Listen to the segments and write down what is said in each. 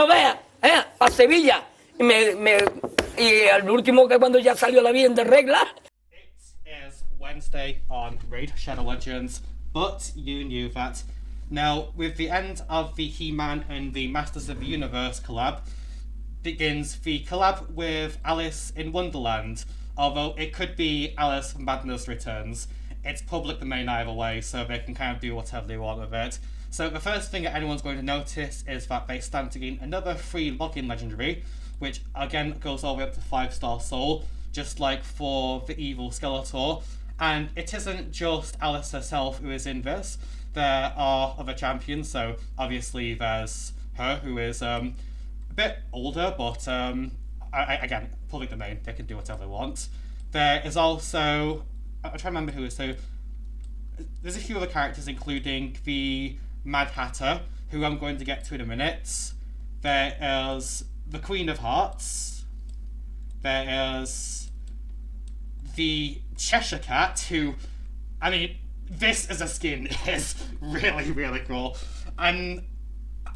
no veas, a Sevilla. Y al último que cuando ya salió la bien de regla. It is Wednesday on Raid Shadow Legends, but you knew that. Now, with the end of the He-Man and the Masters of the Universe collab, begins the collab with Alice in Wonderland. Although it could be Alice Madness Returns. It's public domain either way, so they can kind of do whatever they want with it. So the first thing that anyone's going to notice is that they stand to gain another free login legendary, which again goes all the way up to 5-star soul, just like for the evil Skeletor. And it isn't just Alice herself who is in this. There are other champions, so obviously there's her, who is a bit older, but again, public domain, they can do whatever they want. There is also, I'm trying to remember who is, so there's a few other characters, including the Mad Hatter, who I'm going to get to in a minute. There is the Queen of Hearts. There is the Cheshire Cat, who, I mean, this as a skin is really, really cool. And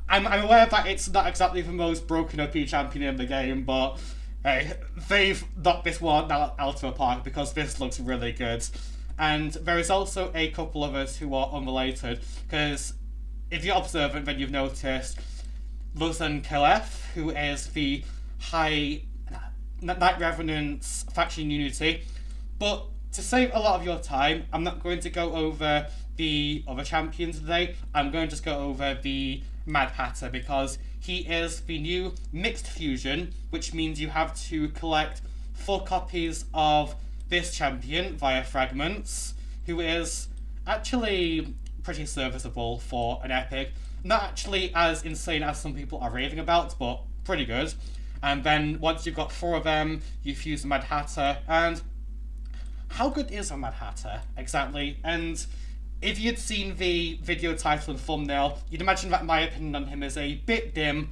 I'm aware that it's not exactly the most broken OP champion in the game, but hey, they've knocked this one out of the park because this looks really good. And there is also a couple of us who are unrelated, because if you're observant, then you've noticed Luzan Kelef, who is the High Night Revenant's faction unity. But to save a lot of your time, I'm not going to go over the other champions today. I'm going to just go over the Mad Hatter, because he is the new mixed fusion, which means you have to collect 4 copies of this champion via fragments, who is actually pretty serviceable for an epic. Not actually as insane as some people are raving about, but pretty good. And then once you've got 4 of them, you fuse the Mad Hatter, and how good is a Mad Hatter exactly? And if you'd seen the video title and thumbnail, you'd imagine that my opinion on him is a bit dim,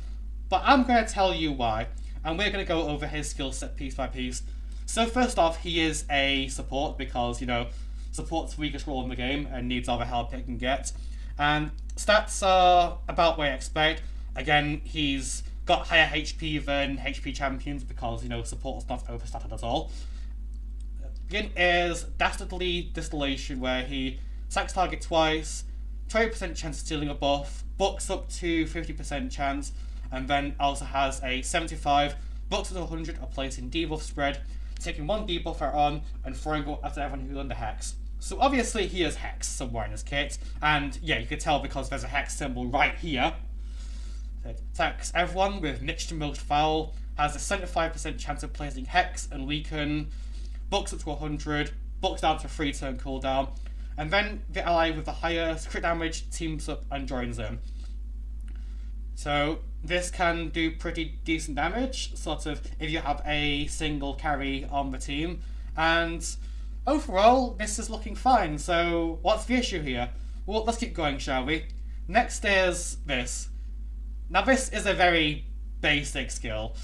but I'm going to tell you why, and we're going to go over his skill set piece by piece. So first off, he is a support, because, you know, support's the weakest role in the game and needs all the help it can get. And stats are about what I expect. Again, he's got higher HP than HP champions because, you know, support's not overstated at all. Begin is Dastardly Distillation, where he sacks target twice, 20% chance of stealing a buff, bucks up to 50% chance, and then also has a 75, bucks to 100 of placing debuff spread, taking 1 debuff on and throwing it at everyone who's under Hex. So obviously he has Hex somewhere in his kit, and yeah, you can tell because there's a Hex symbol right here. It attacks everyone with Mixture Milked Fowl, has a 75% chance of placing Hex and Weaken, bucks up to 100, bucks down to 3 turn cooldown, and then the ally with the highest crit damage teams up and joins in. So this can do pretty decent damage, sort of, if you have a single carry on the team, and overall, this is looking fine. So what's the issue here? Well, let's keep going, shall we? Next is this. Now this is a very basic skill.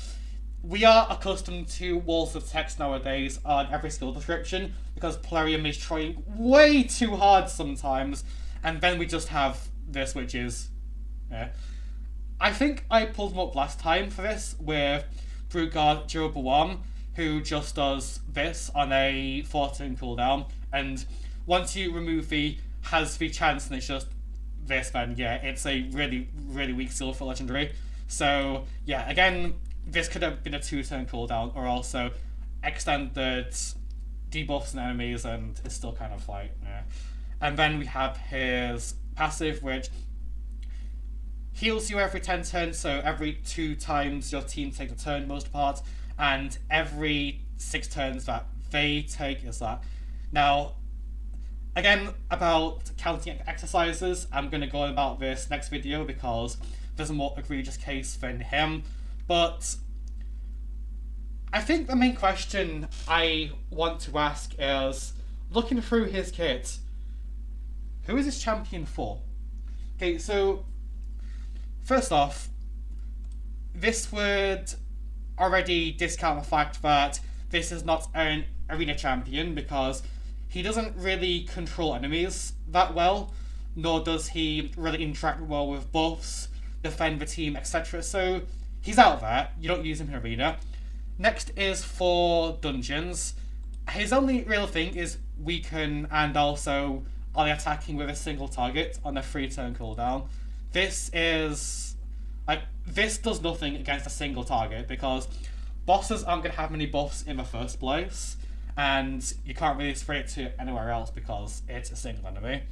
We are accustomed to walls of text nowadays on every skill description, because Plarium is trying way too hard sometimes, and then we just have this, which is... I think I pulled them up last time for this with Brugard Jeroboam, who just does this on a 4-turn cooldown, and once you remove the has the chance and it's just this, then yeah, it's a really, really weak skill for legendary. So yeah, again, this could have been a 2-turn cooldown, or also extended debuffs and enemies, and it's still kind of like, And then we have his passive, which heals you every 10 turns, so every 2 times your team takes a turn most part, and every 6 turns that they take is that. Now, again, about counting exercises, I'm going to go on about this next video because there's a more egregious case than him, but I think the main question I want to ask is, looking through his kit, who is this champion for? Okay, so first off, this would already discount the fact that this is not an arena champion, because he doesn't really control enemies that well, nor does he really interact well with buffs, defend the team, etc. So he's out there. You don't use him in arena. Next is for dungeons. His only real thing is weaken and also only attacking with a single target on a 3-turn cooldown. This does nothing against a single target because bosses aren't going to have many buffs in the first place, and you can't really spray it to anywhere else because it's a single enemy.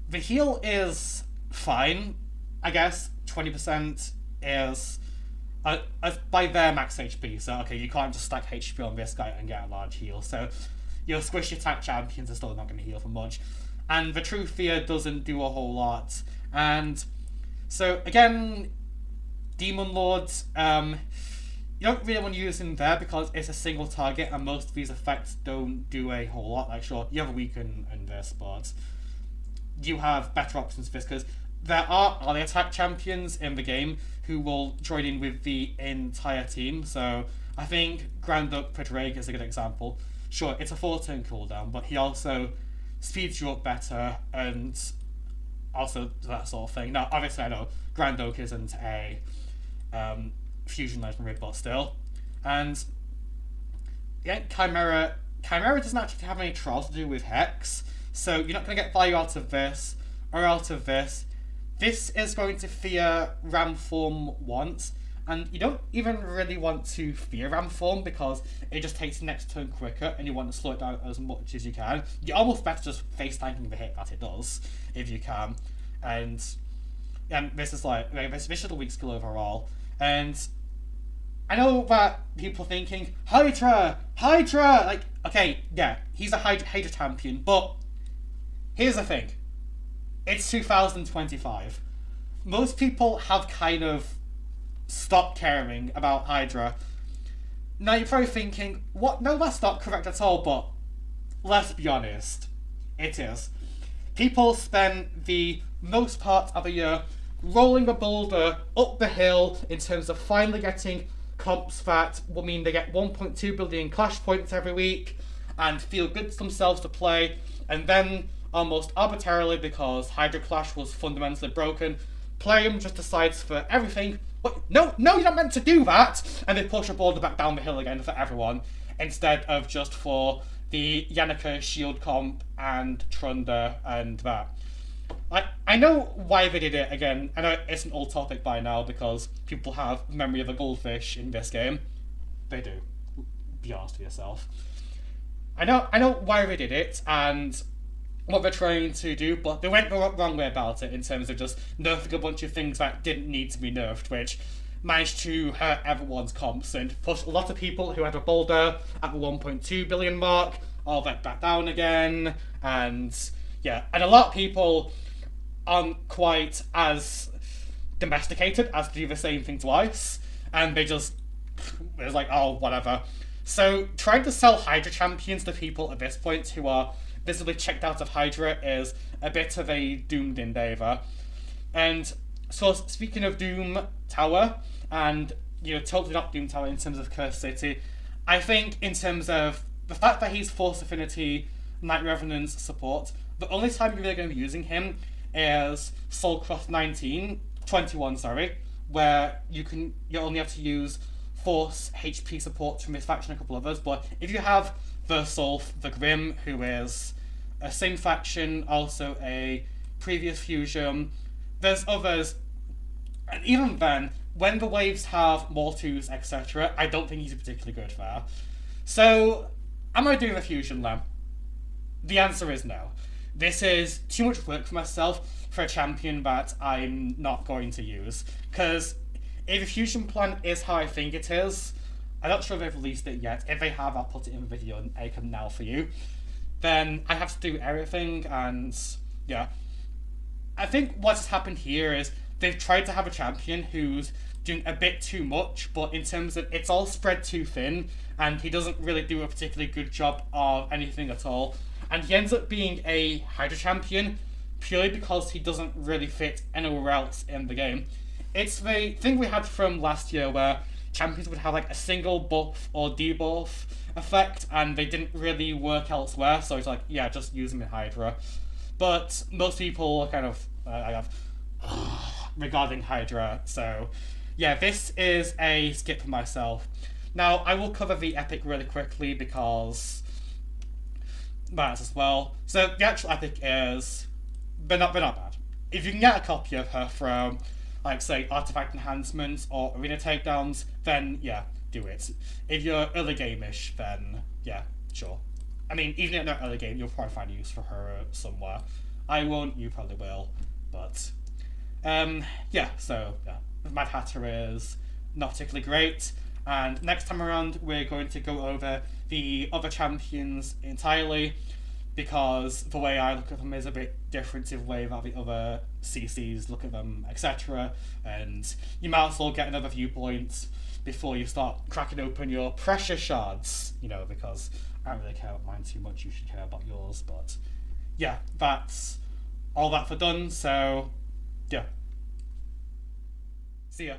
The heal is fine, I guess. 20% is by their max HP, so okay, you can't just stack HP on this guy and get a large heal, so your squishy attack champions are still not going to heal for much. And the True Fear doesn't do a whole lot. And so, again, Demon Lords, you don't really want to use him there because it's a single target and most of these effects don't do a whole lot. Like, sure, you have a weaken in this, but you have better options for this because there are ally attack champions in the game who will join in with the entire team. So I think Grand Duke Predrag is a good example. Sure, it's a 4-turn cooldown, but he also speeds you up better and also that sort of thing. Now, obviously, I know Grand Oak isn't a fusion legendary, but still. And yeah, Chimera doesn't actually have any trials to do with Hex, so you're not going to get value out of this or out of this. This is going to fear Ram Form once, and you don't even really want to fear Ram Form because it just takes the next turn quicker and you want to slow it down as much as you can. You're almost better just face tanking the hit that it does, if you can. And this is this is a weak skill overall. And I know that people are thinking, Hydra! Like, okay, yeah, he's a Hydra champion, but here's the thing. It's 2025. Most people have kind of stopped caring about Hydra. Now you're probably thinking, what? No, that's not correct at all, but let's be honest. It is. People spend the most part of a year rolling a boulder up the hill in terms of finally getting comps that will mean they get 1.2 billion clash points every week and feel good to themselves to play, and then almost arbitrarily, because Hydra Clash was fundamentally broken, Playum just decides for everything, no, you're not meant to do that, and they push a boulder back down the hill again for everyone, instead of just for the Yannicka shield comp and Trunder and that. I know why they did it again. I know it's an old topic by now because people have memory of a goldfish in this game. They do. Be honest with yourself. I know why they did it and what they're trying to do, but they went the wrong way about it in terms of just nerfing a bunch of things that didn't need to be nerfed, which managed to hurt everyone's comps and push a lot of people who had a boulder at the 1.2 billion mark all back down again. And yeah, and a lot of people aren't quite as domesticated as to do the same thing twice, and they just, it's like, oh, whatever. So trying to sell Hydra champions to people at this point who are visibly checked out of Hydra is a bit of a doomed endeavour. And so speaking of Doom Tower, and totally not Doom Tower in terms of Cursed City, I think in terms of the fact that he's Force Affinity, Night Revenant's support, the only time you're really going to be using him is Soulcross 21, where you only have to use Force HP support from his faction and a couple others. But if you have the Solf, the Grim, who is a same faction, also a previous fusion, there's others, and even then, when the waves have Mortus, etc., I don't think he's particularly good there. So, am I doing the fusion then? The answer is no. This is too much work for myself for a champion that I'm not going to use. Because if the fusion plan is how I think it is, I'm not sure if they've released it yet. If they have, I'll put it in the video and I can now for you. Then I have to do everything, and yeah. I think what's happened here is they've tried to have a champion who's doing a bit too much, but in terms of it's all spread too thin, and he doesn't really do a particularly good job of anything at all. And he ends up being a Hydra champion purely because he doesn't really fit anywhere else in the game. It's the thing we had from last year where champions would have like a single buff or debuff effect and they didn't really work elsewhere, so it's like, yeah, just use them in Hydra. But most people are kind of regarding Hydra, so yeah, this is a skip for myself. Now, I will cover the epic really quickly because that's as well. So the actual epic is, but not bad. If you can get a copy of her from, like, say, artifact enhancements or arena takedowns, then yeah, do it. If you're early game-ish, then yeah, sure. I mean, even if not early game, you'll probably find use for her somewhere. I won't, you probably will, but yeah. So yeah, Mad Hatter is not particularly great. And next time around, we're going to go over the other champions entirely, because the way I look at them is a bit different to the way that the other CCs look at them, etc. And you might as well get another viewpoint before you start cracking open your pressure shards, you know, because I don't really care about mine too much, you should care about yours, but yeah, that's all that for done, so yeah. See ya.